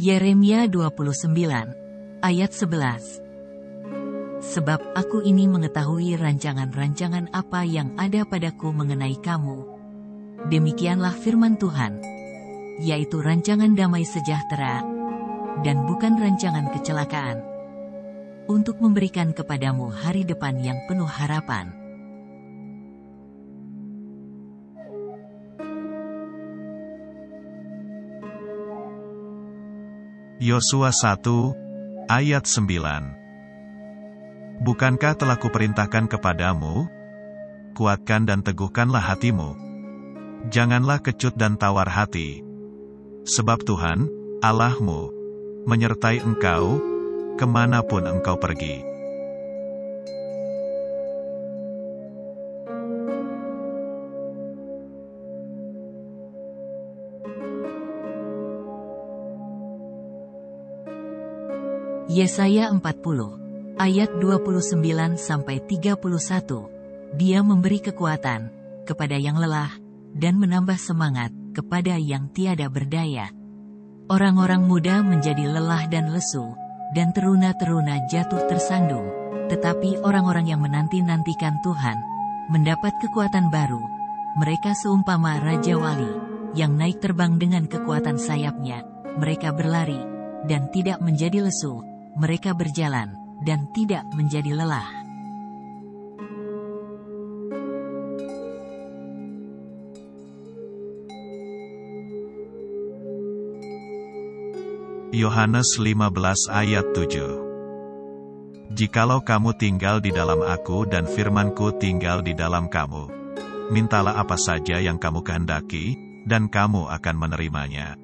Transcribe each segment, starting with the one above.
Yeremia 29, ayat 11. Sebab aku ini mengetahui rancangan-rancangan apa yang ada padaku mengenai kamu. Demikianlah firman Tuhan, yaitu rancangan damai sejahtera, dan bukan rancangan kecelakaan, untuk memberikan kepadamu hari depan yang penuh harapan. Yosua 1, ayat 9. Bukankah telah kuperintahkan kepadamu? Kuatkan dan teguhkanlah hatimu. Janganlah kecut dan tawar hati. Sebab Tuhan, Allahmu, menyertai engkau, kemanapun engkau pergi. Yesaya 40, ayat 29-31. Dia memberi kekuatan kepada yang lelah, dan menambah semangat kepada yang tiada berdaya. Orang-orang muda menjadi lelah dan lesu, dan teruna-teruna jatuh tersandung. Tetapi orang-orang yang menanti-nantikan Tuhan mendapat kekuatan baru. Mereka seumpama Raja Wali yang naik terbang dengan kekuatan sayapnya. Mereka berlari dan tidak menjadi lesu. Mereka berjalan dan tidak menjadi lelah. Yohanes 15 ayat 7. Jikalau kamu tinggal di dalam aku dan firman-Ku tinggal di dalam kamu, mintalah apa saja yang kamu kehendaki, dan kamu akan menerimanya.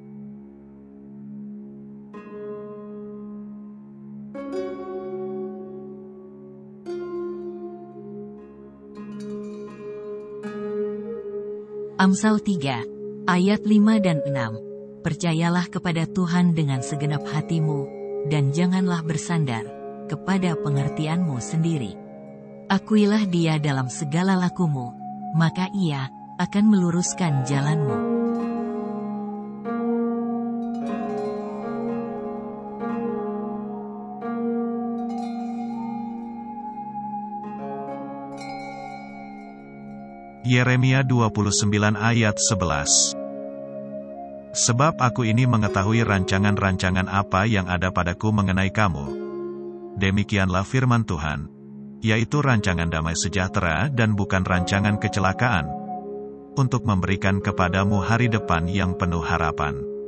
Amsal 3, ayat 5 dan 6. Percayalah kepada Tuhan dengan segenap hatimu, dan janganlah bersandar kepada pengertianmu sendiri. Akuilah Dia dalam segala lakumu, maka Ia akan meluruskan jalanmu. Yeremia 29 ayat 11. Sebab aku ini mengetahui rancangan-rancangan apa yang ada padaku mengenai kamu. Demikianlah firman Tuhan, yaitu rancangan damai sejahtera dan bukan rancangan kecelakaan, untuk memberikan kepadamu hari depan yang penuh harapan.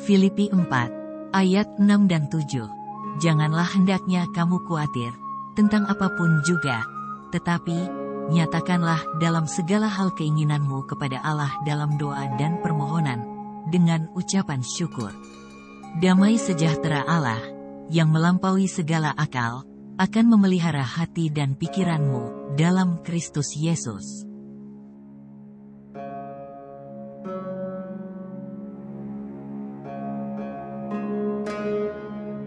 Filipi 4, ayat 6 dan 7. Janganlah hendaknya kamu khawatir tentang apapun juga, tetapi nyatakanlah dalam segala hal keinginanmu kepada Allah dalam doa dan permohonan, dengan ucapan syukur. Damai sejahtera Allah, yang melampaui segala akal, akan memelihara hati dan pikiranmu dalam Kristus Yesus.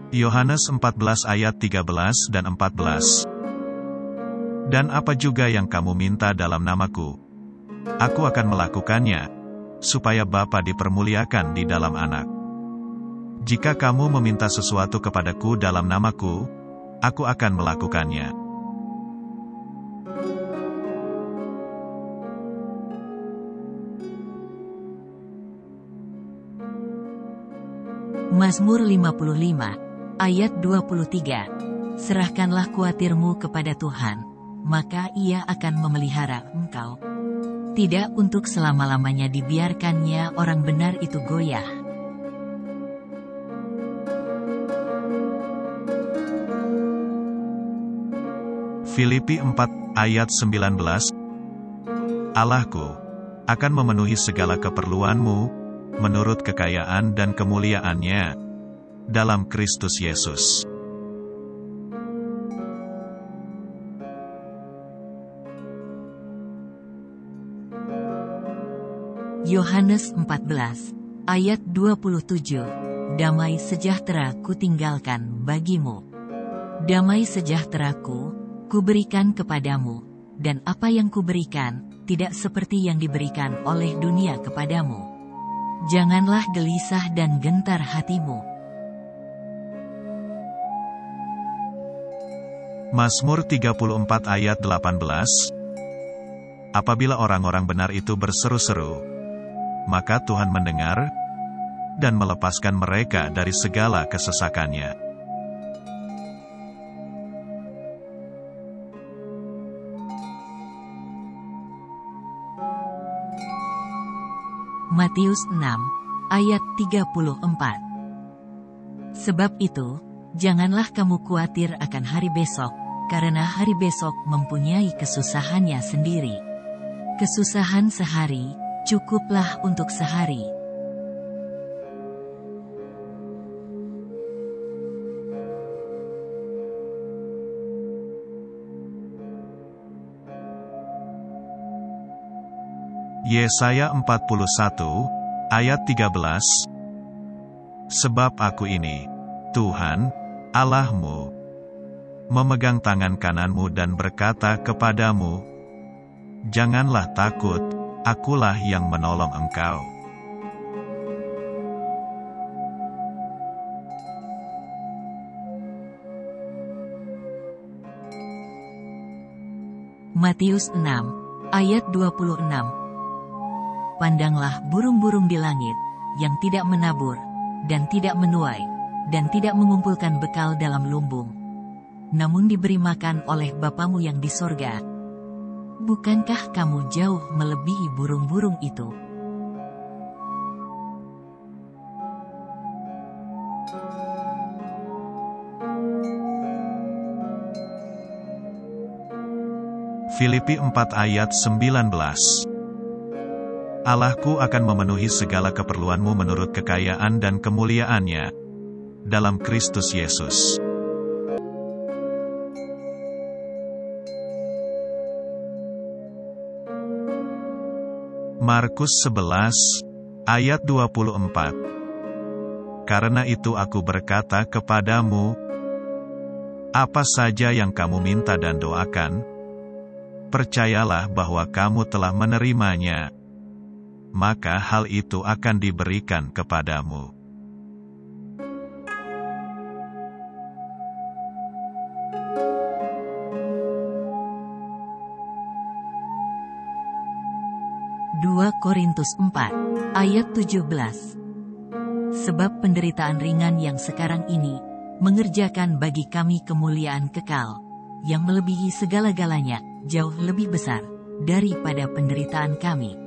Yohanes 14 ayat 13 dan 14. Dan apa juga yang kamu minta dalam namaku, aku akan melakukannya, supaya Bapa dipermuliakan di dalam Anak. Jika kamu meminta sesuatu kepadaku dalam namaku, aku akan melakukannya. Mazmur 55, ayat 23. Serahkanlah khawatirmu kepada Tuhan, maka Ia akan memelihara engkau. Tidak untuk selama-lamanya dibiarkannya orang benar itu goyah. Filipi 4 ayat 19. Allahku akan memenuhi segala keperluanmu menurut kekayaan dan kemuliaan-Nya dalam Kristus Yesus. Yohanes 14, ayat 27. Damai sejahtera kutinggalkan bagimu. Damai sejahteraku, kuberikan kepadamu, dan apa yang kuberikan, tidak seperti yang diberikan oleh dunia kepadamu. Janganlah gelisah dan gentar hatimu. Mazmur 34 ayat 18. Apabila orang-orang benar itu berseru-seru, maka Tuhan mendengar dan melepaskan mereka dari segala kesesakannya. Matius 6, ayat 34. Sebab itu, janganlah kamu khawatir akan hari besok, karena hari besok mempunyai kesusahannya sendiri. Kesusahan sehari, cukuplah untuk sehari. Yesaya 41, ayat 13. Sebab aku ini, Tuhan, Allahmu, memegang tangan kananmu dan berkata kepadamu, janganlah takut, akulah yang menolong engkau. Matius 6, ayat 26. Pandanglah burung-burung di langit, yang tidak menabur, dan tidak menuai, dan tidak mengumpulkan bekal dalam lumbung, namun diberi makan oleh Bapamu yang di sorga. Bukankah kamu jauh melebihi burung-burung itu? Filipi 4 ayat 19. Allahku akan memenuhi segala keperluanmu menurut kekayaan dan kemuliaannya dalam Kristus Yesus. Markus 11, ayat 24. Karena itu aku berkata kepadamu, apa saja yang kamu minta dan doakan, percayalah bahwa kamu telah menerimanya, maka hal itu akan diberikan kepadamu. Dua Korintus 4, ayat 17. Sebab penderitaan ringan yang sekarang ini, mengerjakan bagi kami kemuliaan kekal, yang melebihi segala-galanya, jauh lebih besar, daripada penderitaan kami.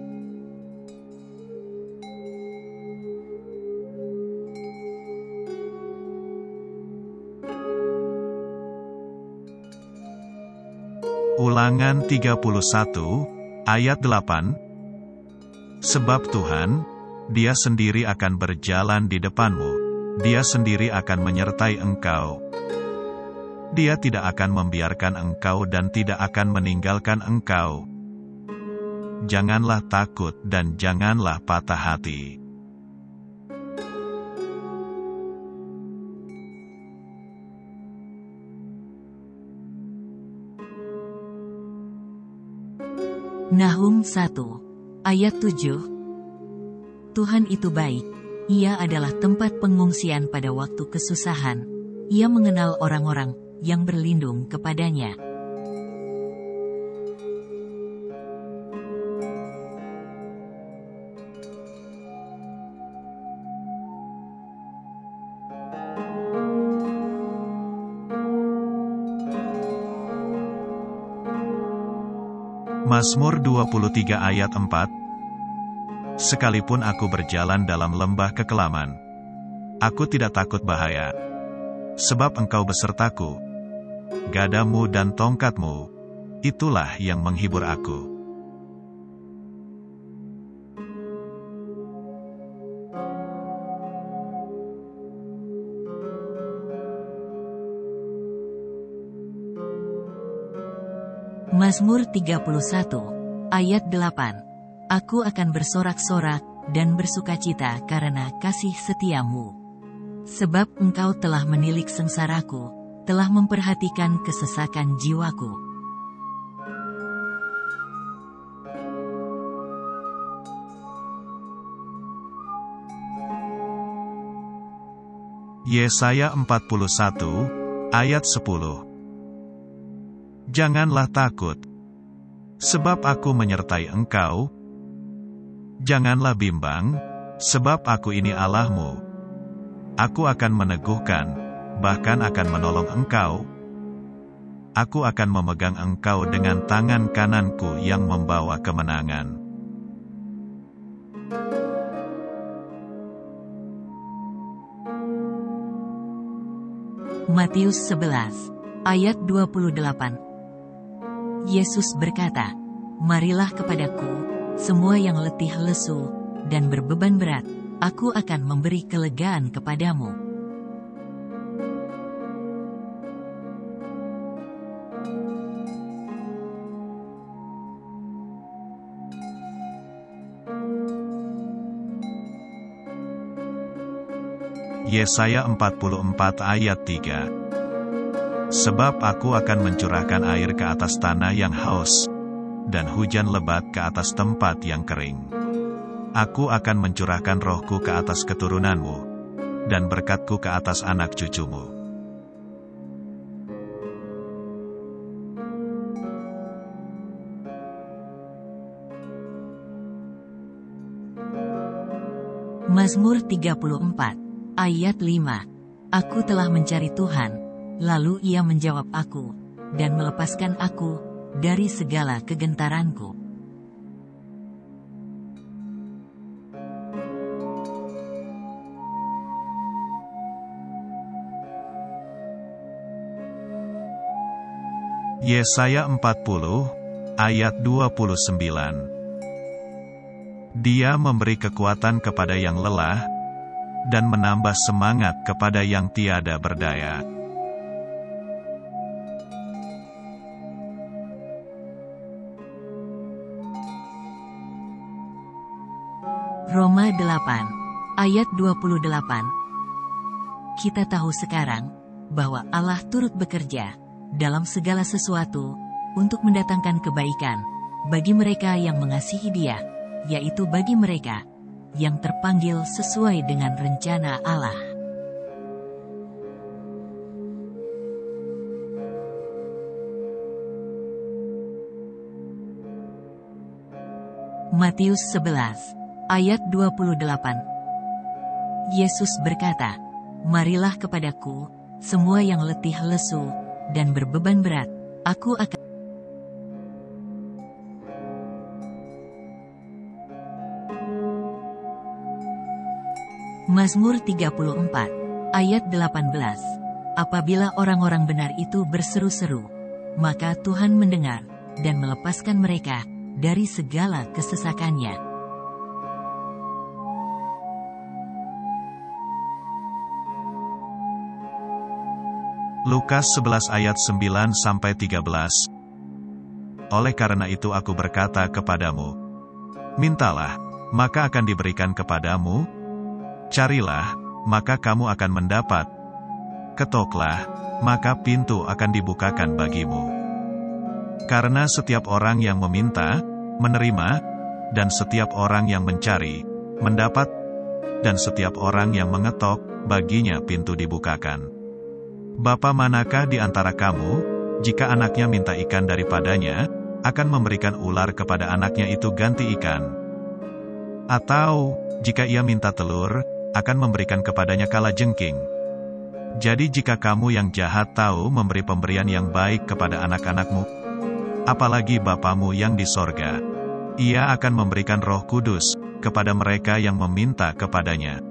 Ulangan 31, ayat 8. Sebab Tuhan, Dia sendiri akan berjalan di depanmu, Dia sendiri akan menyertai engkau. Dia tidak akan membiarkan engkau dan tidak akan meninggalkan engkau. Janganlah takut dan janganlah patah hati. Nahum 1, ayat 7. Tuhan itu baik, Ia adalah tempat pengungsian pada waktu kesusahan, Ia mengenal orang-orang yang berlindung kepadanya. Mazmur 23 ayat 4. Sekalipun aku berjalan dalam lembah kekelaman, aku tidak takut bahaya, sebab engkau besertaku. Gadamu dan tongkatmu, itulah yang menghibur aku. Mazmur 31, ayat 8. Aku akan bersorak-sorak dan bersukacita karena kasih setiamu. Sebab engkau telah menilik sengsaraku, telah memperhatikan kesesakan jiwaku. Yesaya 41, ayat 10. Janganlah takut, sebab aku menyertai engkau. Janganlah bimbang, sebab aku ini Allahmu. Aku akan meneguhkan, bahkan akan menolong engkau. Aku akan memegang engkau dengan tangan kananku yang membawa kemenangan. Matius 11, ayat 28. Yesus berkata, "Marilah kepadaku, semua yang letih lesu, dan berbeban berat, aku akan memberi kelegaan kepadamu." Yesaya 44 ayat 3. Sebab aku akan mencurahkan air ke atas tanah yang haus, dan hujan lebat ke atas tempat yang kering. Aku akan mencurahkan rohku ke atas keturunanmu, dan berkatku ke atas anak cucumu. Mazmur 34, ayat 5. Aku telah mencari Tuhan, lalu Ia menjawab aku, dan melepaskan aku dari segala kegentaranku. Yesaya 40, ayat 29. Dia memberi kekuatan kepada yang lelah, dan menambah semangat kepada yang tiada berdaya. Roma 8, ayat 28. Kita tahu sekarang, bahwa Allah turut bekerja, dalam segala sesuatu, untuk mendatangkan kebaikan, bagi mereka yang mengasihi Dia, yaitu bagi mereka yang terpanggil sesuai dengan rencana Allah. Matius 11, ayat 28. Yesus berkata, "Marilah kepadaku, semua yang letih lesu, dan berbeban berat, aku akan..." Mazmur 34, ayat 18. Apabila orang-orang benar itu berseru-seru, maka Tuhan mendengar, dan melepaskan mereka dari segala kesesakannya. Lukas 11 ayat 9-13. Oleh karena itu aku berkata kepadamu, mintalah, maka akan diberikan kepadamu, carilah, maka kamu akan mendapat, ketoklah, maka pintu akan dibukakan bagimu. Karena setiap orang yang meminta, menerima, dan setiap orang yang mencari, mendapat, dan setiap orang yang mengetok, baginya pintu dibukakan. Bapa manakah di antara kamu, jika anaknya minta ikan daripadanya, akan memberikan ular kepada anaknya itu ganti ikan? Atau, jika ia minta telur, akan memberikan kepadanya kalajengking? Jadi jika kamu yang jahat tahu memberi pemberian yang baik kepada anak-anakmu, apalagi Bapamu yang di sorga, Ia akan memberikan Roh Kudus kepada mereka yang meminta kepadanya.